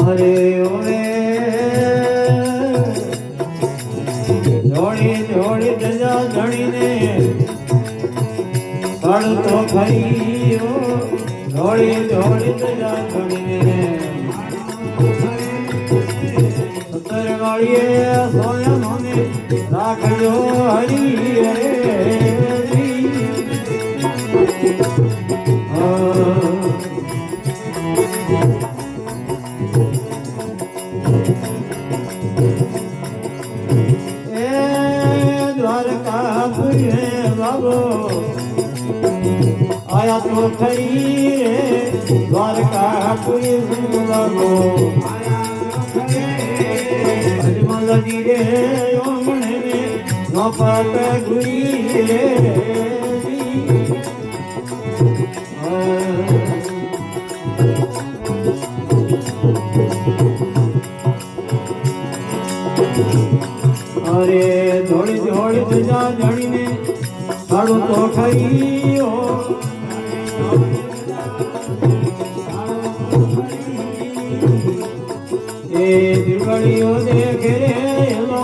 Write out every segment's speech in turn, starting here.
અરે ઓરે જોડી જોડી જજા ધણીને કળ તો ખરી જોડી જોડી જજા ધણીને સતર વાળીએ સોયા મને રાખજો હરી आया तो खरी द्वारकापुरी बाबो अजमल जी रे योमने नौपत गुरी रे अरे थोड़ी थोड़ी सजा जड़ी ने साड़ू तो खरी हो ए दिलगड़ियों देख रे लो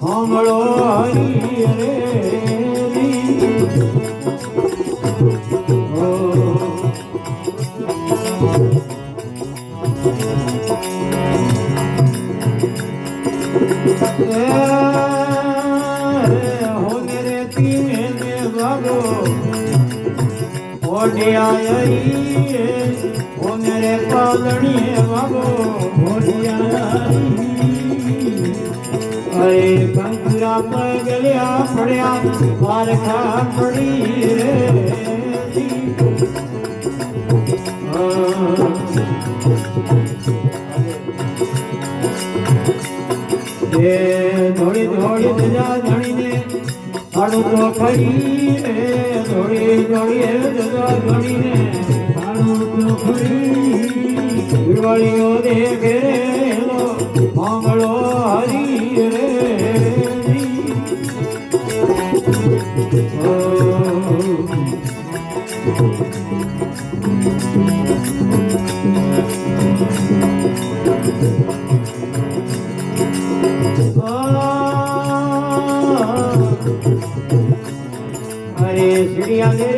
हमड़ो हरी रे होने रे पीने में बाबो ओडिया होने रे पालनी बाबो ओडिया अरे कंकुरा पर गलिया पड़िया बारखा पड़ी रे थोड़ी थोड़ी सजा धनी ने साड़ू तो खरी रे थोड़ी थोड़ी सजा धनी ने साड़ू तो खरी दिवालियों देख रे लो मंगलो हरी रे अरे चिड़िया दे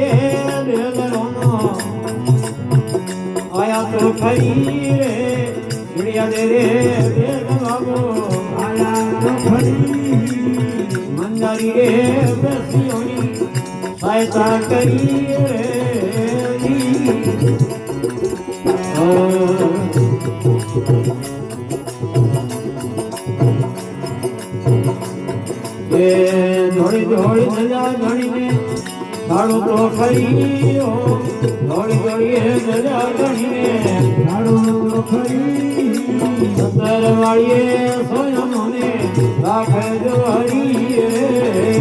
आया तो खरी रे चिड़िया दे रे बाबो आया तो खरी मंदारी रे बसी होनी सहायता करी रे थोड़ी थोड़ी सजा घड़ी ने साड़ू तो खरी हो थोड़ी थोड़ी सजा घड़ी ने साड़ू तो खरी सतर वाड़िए सोया मोने राख जो हरी रे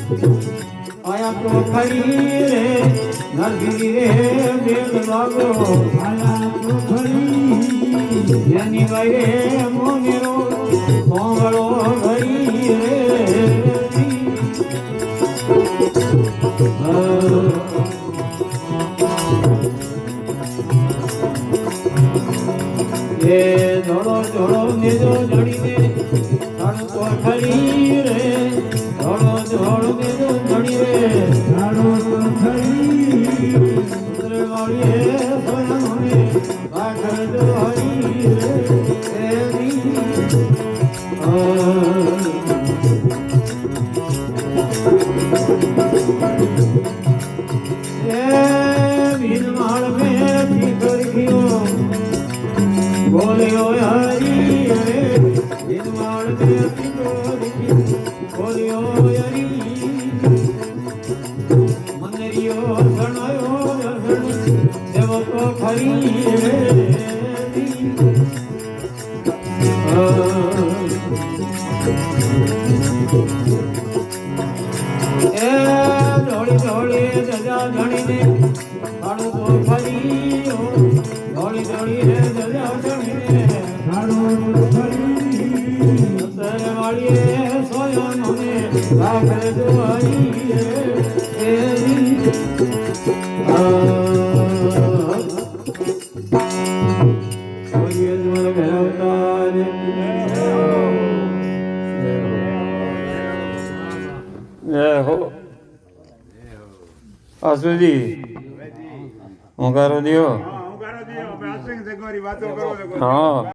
आया तो खरी रे नरगिरी रे बेल बागो आया तो खरी यानी भाई रे मोनेरो मोगलो घरी रे धोड़ो धोड़ो नेजो जड़ी ने साड़ू तो खरी रे धोड़ो धोड़ो नेजो जड़ी रे साड़ू तो खरी वाली सोया मोने बाखर जो हरी रे बिन माल में भीतर खियो बोले ओ हरी रे बिन माल में भीतर खियो बोले ओ हरी मंदरियो गणायो देव तो खरी रे એ ધોળી ધોળી ધજા ધણીને હાડું તો ફરી ધોળી ધોળી ધજા ધણીને હાડું તો ફરી સર વાળીએ સોયો મને રાખે જોઈ એ સોયે જોર ભરવતા રે હો આસુજી હું કરો દિયો હું કરો દિયો આપણે આસિંગ જગવારી વાતો કરો હા